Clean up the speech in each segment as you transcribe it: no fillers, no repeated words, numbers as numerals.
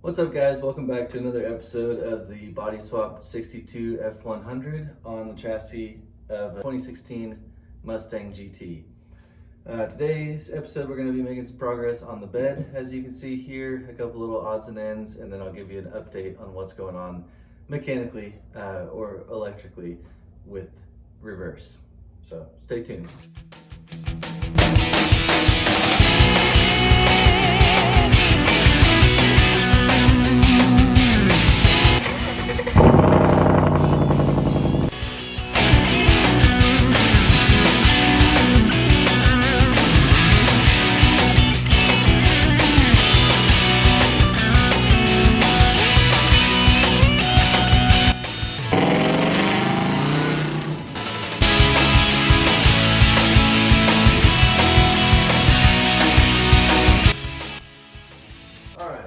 What's up guys, welcome back to another episode of the body swap 62 F100 on the chassis of a 2016 Mustang GT. Today's episode we're going to be making some progress on the bed, as you can see here, a couple little odds and ends, and then I'll give you an update on what's going on mechanically or electrically with reverse. So stay tuned.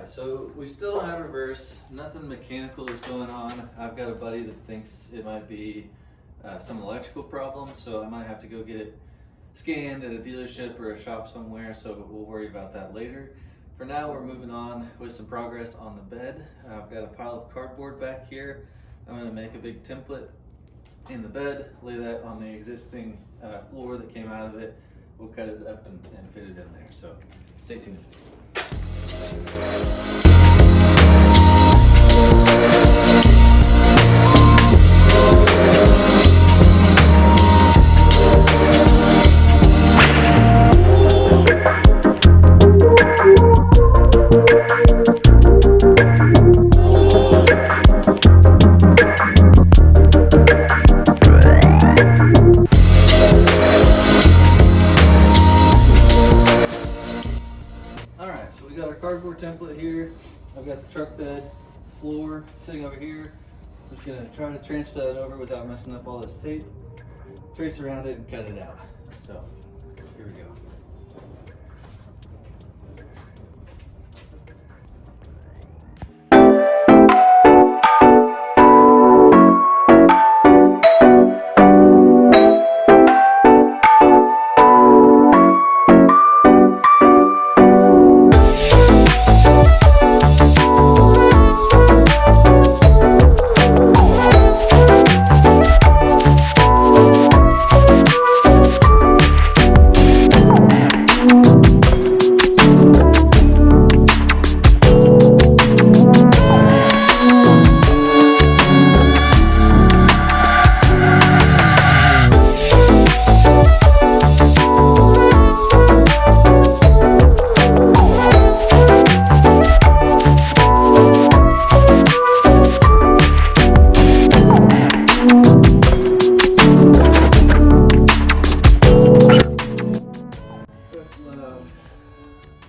So we still don't have reverse, nothing mechanical is going on. I've got a buddy that thinks it might be some electrical problem, so I might have to go get it scanned at a dealership or a shop somewhere, so we'll worry about that later. For now, we're moving on with some progress on the bed. I've got a pile of cardboard back here. I'm going to make a big template in the bed, lay that on the existing floor that came out of it. We'll cut it up and fit it in there, so stay tuned. So we got our cardboard template here. I've got the truck bed floor sitting over here. I'm just gonna try to transfer that over without messing up all this tape, trace around it and cut it out. So here we go.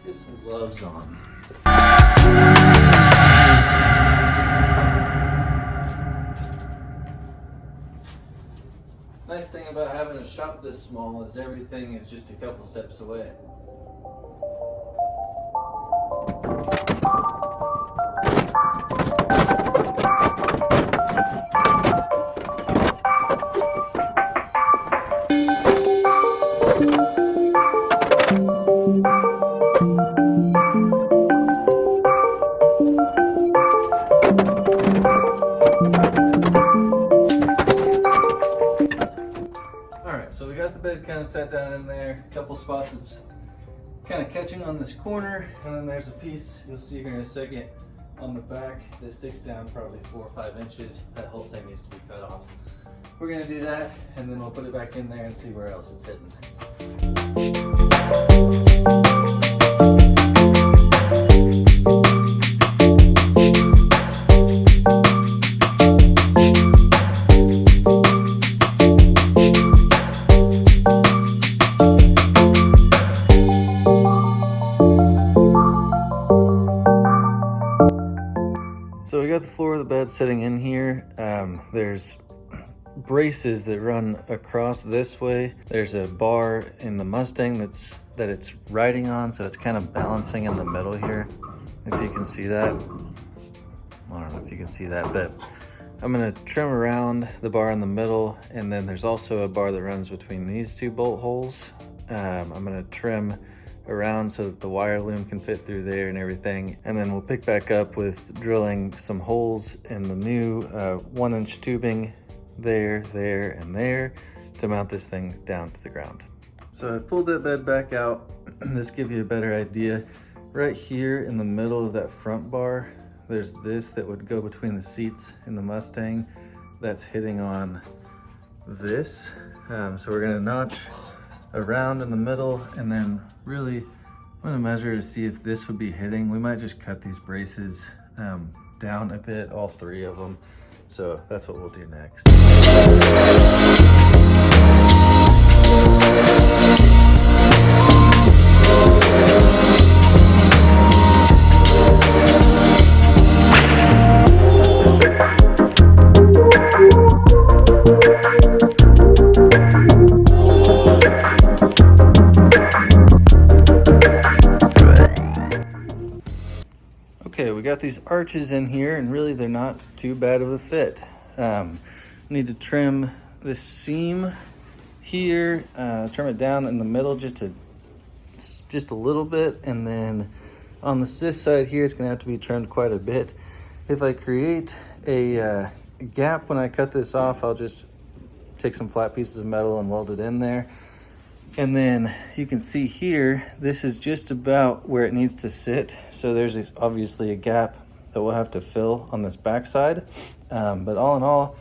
Get some gloves on. Nice thing about having a shop this small is everything is just a couple steps away. So we got the bed kind of set down in there. A couple spots that's kind of catching on this corner, and then there's a piece you'll see here in a second on the back that sticks down probably 4 or 5 inches. That whole thing needs to be cut off. We're gonna do that, and then we'll put it back in there and see where else it's hidden. So we got the floor of the bed sitting in here. There's braces that run across this way. There's a bar in the Mustang that it's riding on, so it's kind of balancing in the middle here, if you can see that. I don't know if you can see that, but I'm gonna trim around the bar in the middle, and then there's also a bar that runs between these two bolt holes. I'm gonna trim around so that the wire loom can fit through there and everything. And then we'll pick back up with drilling some holes in the new 1-inch tubing there, and there to mount this thing down to the ground. So I pulled that bed back out. This gives you a better idea. Right here in the middle of that front bar, there's this that would go between the seats in the Mustang. That's hitting on this. So we're gonna notch around in the middle, and then really I'm gonna measure to see if this would be hitting. We might just cut these braces down a bit, all 3 of them. So that's what we'll do next. Okay, we got these arches in here, and really they're not too bad of a fit. Need to trim this seam here, trim it down in the middle just a little bit, and then on this side here it's gonna have to be trimmed quite a bit. If I create a gap when I cut this off, I'll just take some flat pieces of metal and weld it in there. And then you can see here, this is just about where it needs to sit. So there's obviously a gap that we'll have to fill on this backside. But all in all,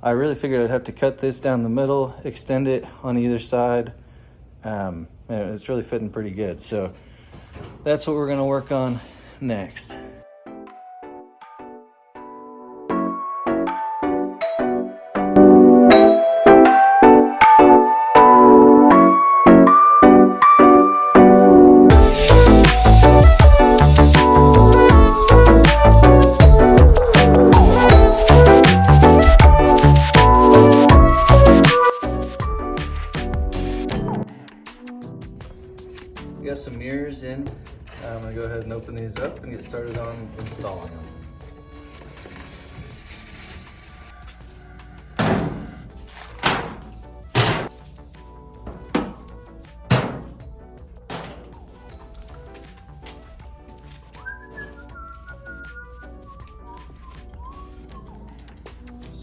I really figured I'd have to cut this down the middle, extend it on either side. And it's really fitting pretty good. So that's what we're gonna work on next. We got some mirrors in. I'm gonna go ahead and open these up and get started on installing them.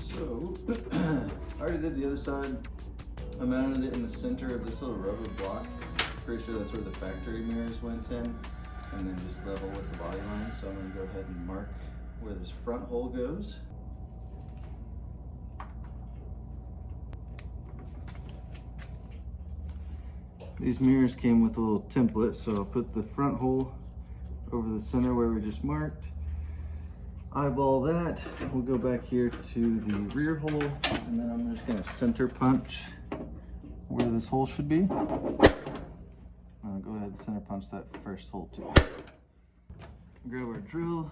So, I already did the other side. I mounted it in the center of this little rubber block. Pretty sure that's where the factory mirrors went in, and then just level with the body line. So I'm gonna go ahead and mark where this front hole goes. These mirrors came with a little template, so I'll put the front hole over the center where we just marked. Eyeball that. We'll go back here to the rear hole, and then I'm just gonna center punch where this hole should be. I'll go ahead and center punch that first hole too. Grab our drill.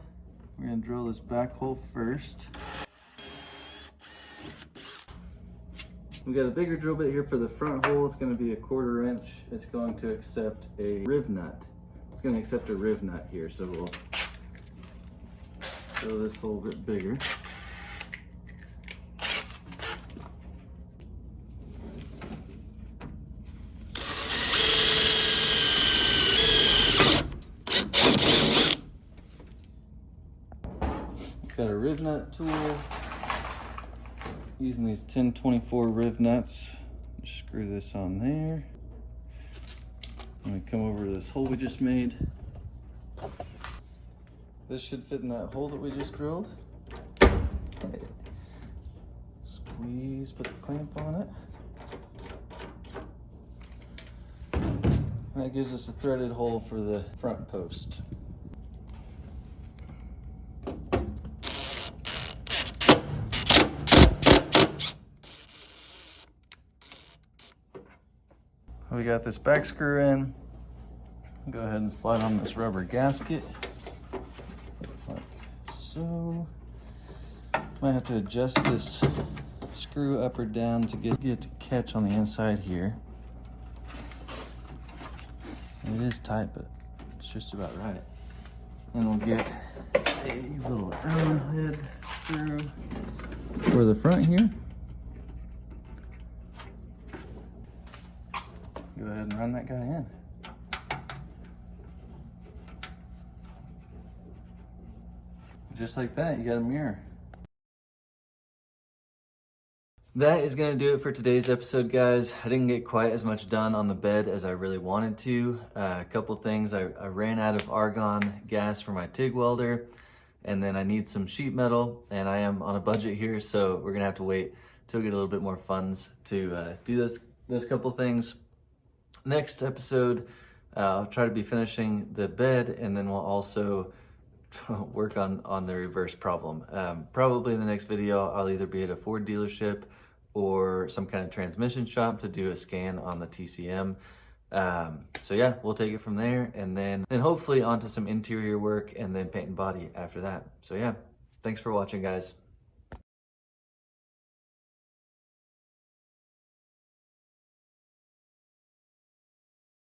We're gonna drill this back hole first. We got a bigger drill bit here for the front hole. It's gonna be a 1/4 inch. It's going to accept a riv nut. It's gonna accept a riv nut here, so we'll drill this hole a bit bigger. Got a riv nut tool. Using these 1024 riv nuts. Just screw this on there. I'm gonna come over to this hole we just made. This should fit in that hole that we just drilled. Okay. Squeeze, put the clamp on it. That gives us a threaded hole for the front post. We got this back screw in. Go ahead and slide on this rubber gasket, like so. Might have to adjust this screw up or down to get it to catch on the inside here. It is tight, but it's just about right. And we'll get a little Allen head screw for the front here. Go ahead and run that guy in. just like that, you got a mirror. That is going to do it for today's episode, guys. I didn't get quite as much done on the bed as I really wanted to. A couple things, I ran out of argon gas for my TIG welder, and then I need some sheet metal, and I am on a budget here, so we're going to have to wait till we get a little bit more funds to do those couple things. Next episode, I'll try to be finishing the bed, and then we'll also work on the reverse problem. Probably in the next video, I'll either be at a Ford dealership or some kind of transmission shop to do a scan on the TCM. So yeah, we'll take it from there, and then hopefully onto some interior work and then paint and body after that. So yeah, thanks for watching, guys.